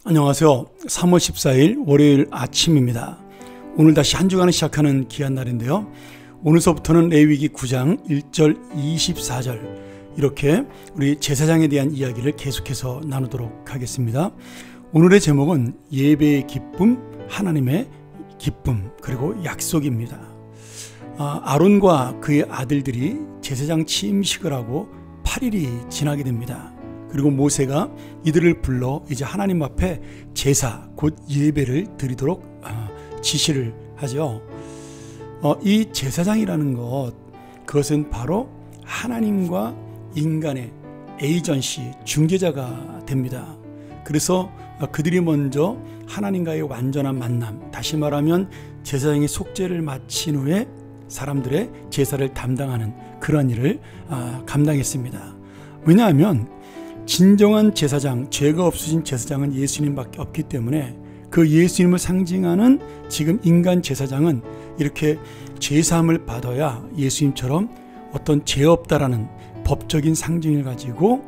안녕하세요. 3월 14일 월요일 아침입니다. 오늘 다시 한 주간을 시작하는 귀한 날인데요. 오늘서부터는 레위기 9장 1절 24절 이렇게 우리 제사장에 대한 이야기를 계속해서 나누도록 하겠습니다. 오늘의 제목은 예배의 기쁨, 하나님의 기쁨, 그리고 약속입니다. 아론과 그의 아들들이 제사장 취임식을 하고 8일이 지나게 됩니다. 그리고 모세가 이들을 불러 이제 하나님 앞에 제사 곧 예배를 드리도록 지시를 하죠. 이 제사장이라는 그것은 바로 하나님과 인간의 에이전시, 중재자가 됩니다. 그래서 그들이 먼저 하나님과의 완전한 만남, 다시 말하면 제사장이 속죄를 마친 후에 사람들의 제사를 담당하는 그런 일을 감당했습니다. 왜냐하면 진정한 제사장, 죄가 없으신 제사장은 예수님밖에 없기 때문에 그 예수님을 상징하는 지금 인간 제사장은 이렇게 죄사함을 받아야 예수님처럼 어떤 죄 없다라는 법적인 상징을 가지고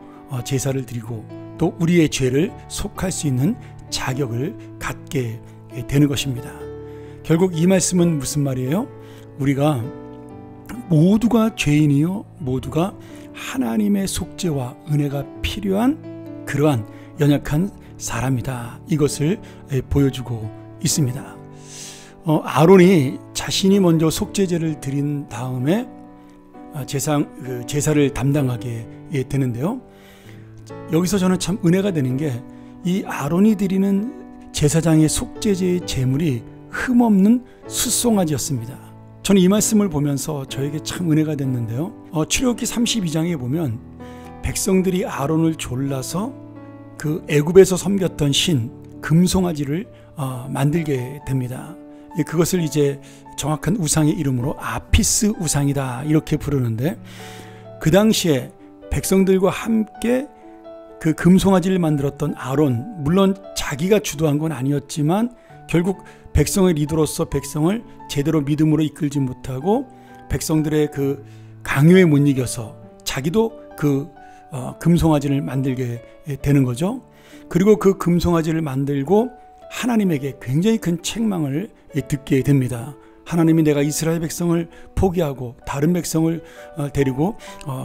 제사를 드리고 또 우리의 죄를 속할 수 있는 자격을 갖게 되는 것입니다. 결국 이 말씀은 무슨 말이에요? 우리가 모두가 죄인이요 모두가 하나님의 속죄와 은혜가 필요한 그러한 연약한 사람이다. 이것을 보여주고 있습니다. 아론이 자신이 먼저 속죄제를 드린 다음에 제사를 담당하게 되는데요. 여기서 저는 참 은혜가 되는 게 이 아론이 드리는 제사장의 속죄제의 제물이 흠없는 숫송아지였습니다. 저는 이 말씀을 보면서 저에게 참 은혜가 됐는데요. 출애굽기 32장에 보면 백성들이 아론을 졸라서 그 애굽에서 섬겼던 신 금송아지를 만들게 됩니다. 그것을 이제 정확한 우상의 이름으로 아피스 우상이다 이렇게 부르는데, 그 당시에 백성들과 함께 그 금송아지를 만들었던 아론, 물론 자기가 주도한 건 아니었지만 결국 백성의 리더로서 백성을 제대로 믿음으로 이끌지 못하고 백성들의 그 강요에 못 이겨서 자기도 그 금송아지를 만들게 되는 거죠. 그리고 그 금송아지를 만들고 하나님에게 굉장히 큰 책망을 듣게 됩니다. 하나님이 내가 이스라엘 백성을 포기하고 다른 백성을 데리고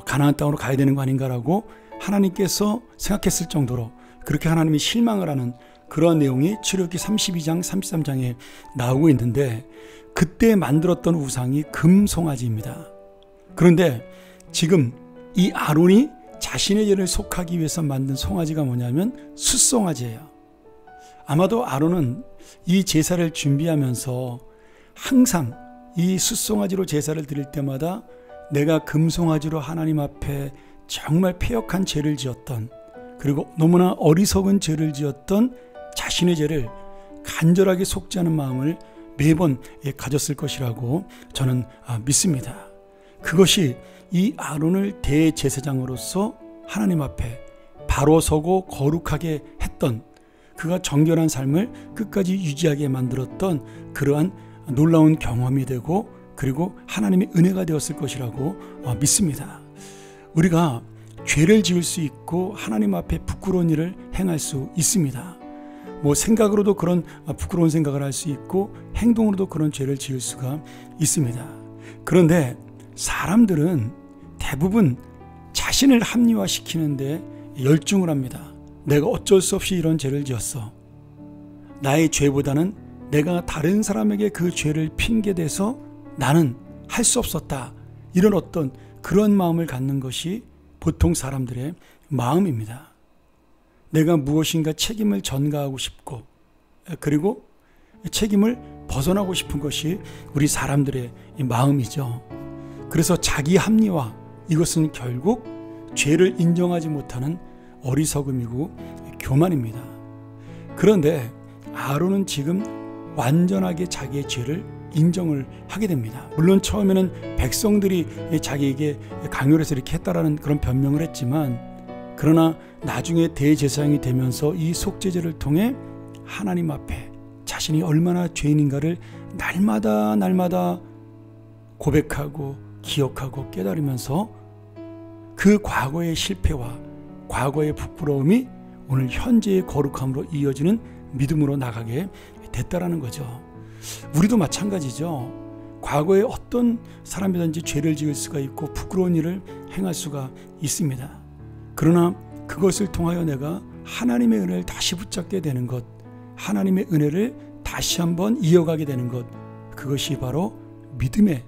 가나안 땅으로 가야 되는 거 아닌가라고 하나님께서 생각했을 정도로 그렇게 하나님이 실망을 하는 그러한 내용이 출애굽기 32장 33장에 나오고 있는데, 그때 만들었던 우상이 금송아지입니다. 그런데 지금 이 아론이 자신의 죄를 속하기 위해서 만든 송아지가 뭐냐면 숫송아지예요. 아마도 아론은 이 제사를 준비하면서 항상 이 숫송아지로 제사를 드릴 때마다 내가 금송아지로 하나님 앞에 정말 패역한 죄를 지었던, 그리고 너무나 어리석은 죄를 지었던 자신의 죄를 간절하게 속죄하는 마음을 매번 가졌을 것이라고 저는 믿습니다. 그것이 이 아론을 대제사장으로서 하나님 앞에 바로 서고 거룩하게 했던, 그가 정결한 삶을 끝까지 유지하게 만들었던 그러한 놀라운 경험이 되고 그리고 하나님의 은혜가 되었을 것이라고 믿습니다. 우리가 죄를 지을 수 있고 하나님 앞에 부끄러운 일을 행할 수 있습니다. 생각으로도 그런 부끄러운 생각을 할 수 있고 행동으로도 그런 죄를 지을 수가 있습니다. 그런데 사람들은 대부분 자신을 합리화시키는데 열중을 합니다. 내가 어쩔 수 없이 이런 죄를 지었어. 나의 죄보다는 내가 다른 사람에게 그 죄를 핑계대서 나는 할 수 없었다. 이런 어떤 그런 마음을 갖는 것이 보통 사람들의 마음입니다. 내가 무엇인가 책임을 전가하고 싶고 그리고 책임을 벗어나고 싶은 것이 우리 사람들의 마음이죠. 그래서 자기 합리화, 이것은 결국 죄를 인정하지 못하는 어리석음이고 교만입니다. 그런데 아론은 지금 완전하게 자기의 죄를 인정을 하게 됩니다. 물론 처음에는 백성들이 자기에게 강요를 해서 이렇게 했다라는 그런 변명을 했지만, 그러나 나중에 대제사장이 되면서 이 속죄제를 통해 하나님 앞에 자신이 얼마나 죄인인가를 날마다 고백하고 기억하고 깨달으면서 그 과거의 실패와 과거의 부끄러움이 오늘 현재의 거룩함으로 이어지는 믿음으로 나가게 됐다라는 거죠. 우리도 마찬가지죠. 과거에 어떤 사람이든지 죄를 지을 수가 있고 부끄러운 일을 행할 수가 있습니다. 그러나 그것을 통하여 내가 하나님의 은혜를 다시 붙잡게 되는 것, 하나님의 은혜를 다시 한번 이어가게 되는 것, 그것이 바로 믿음의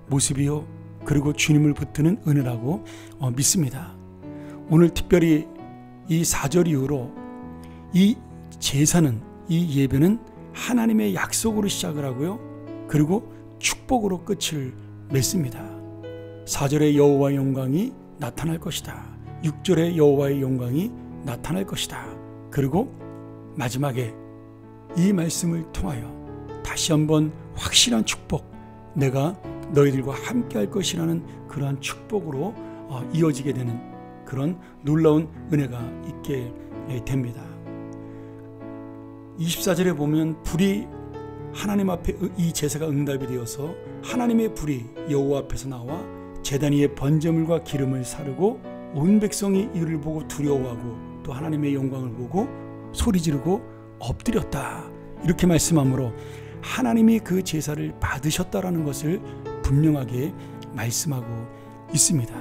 모습이요, 그리고 주님을 붙드는 은혜라고 믿습니다. 오늘 특별히 이 4절 이후로 이 제사는, 이 예배는 하나님의 약속으로 시작을 하고요, 그리고 축복으로 끝을 맺습니다. 4절에 여호와의 영광이 나타날 것이다. 6절에 여호와의 영광이 나타날 것이다. 그리고 마지막에 이 말씀을 통하여 다시 한번 확실한 축복, 내가 너희들과 함께 할 것이라는 그러한 축복으로 이어지게 되는 그런 놀라운 은혜가 있게 됩니다. 24절에 보면 불이 하나님 앞에 이 제사가 응답이 되어서 하나님의 불이 여호와 앞에서 나와 제단 위에 번제물과 기름을 사르고 온 백성이 이를 보고 두려워하고 또 하나님의 영광을 보고 소리 지르고 엎드렸다, 이렇게 말씀하므로 하나님이 그 제사를 받으셨다라는 것을 분명하게 말씀하고 있습니다.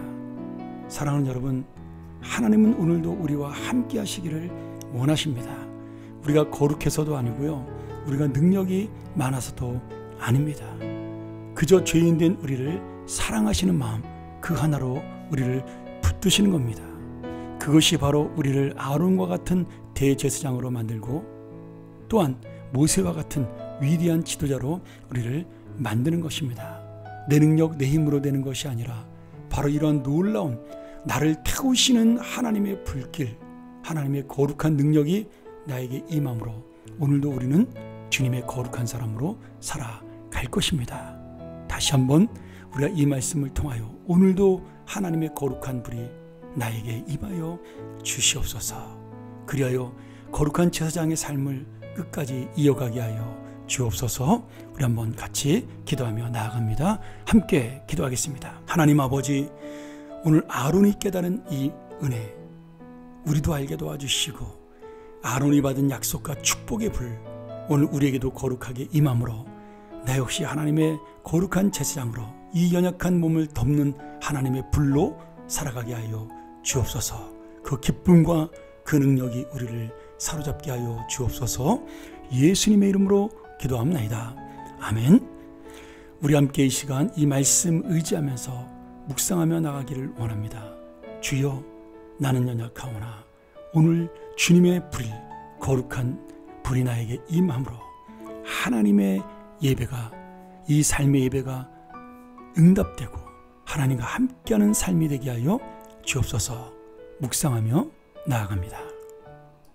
사랑하는 여러분, 하나님은 오늘도 우리와 함께 하시기를 원하십니다. 우리가 거룩해서도 아니고요, 우리가 능력이 많아서도 아닙니다. 그저 죄인된 우리를 사랑하시는 마음 그 하나로 우리를 붙드시는 겁니다. 그것이 바로 우리를 아론과 같은 대제사장으로 만들고 또한 모세와 같은 위대한 지도자로 우리를 만드는 것입니다. 내 능력, 내 힘으로 되는 것이 아니라 바로 이러한 놀라운 나를 태우시는 하나님의 불길, 하나님의 거룩한 능력이 나에게 임함으로 오늘도 우리는 주님의 거룩한 사람으로 살아갈 것입니다. 다시 한번 우리가 이 말씀을 통하여 오늘도 하나님의 거룩한 불이 나에게 임하여 주시옵소서. 그리하여 거룩한 제사장의 삶을 끝까지 이어가게 하여 주옵소서. 우리 한번 같이 기도하며 나아갑니다. 함께 기도하겠습니다. 하나님 아버지, 오늘 아론이 깨달은 이 은혜 우리도 알게 도와주시고 아론이 받은 약속과 축복의 불 오늘 우리에게도 거룩하게 임함으로 나 역시 하나님의 거룩한 제사장으로 이 연약한 몸을 덮는 하나님의 불로 살아가게 하여 주옵소서. 그 기쁨과 그 능력이 우리를 사로잡게 하여 주옵소서. 예수님의 이름으로 기도합니다. 아멘. 우리 함께 이 시간 이 말씀 의지하면서 묵상하며 나가기를 원합니다. 주여, 나는 연약하오나 오늘 주님의 불, 거룩한 불이 나에게 임함으로 하나님의 예배가, 이 삶의 예배가 응답되고 하나님과 함께하는 삶이 되게 하여 주옵소서. 묵상하며 나아갑니다.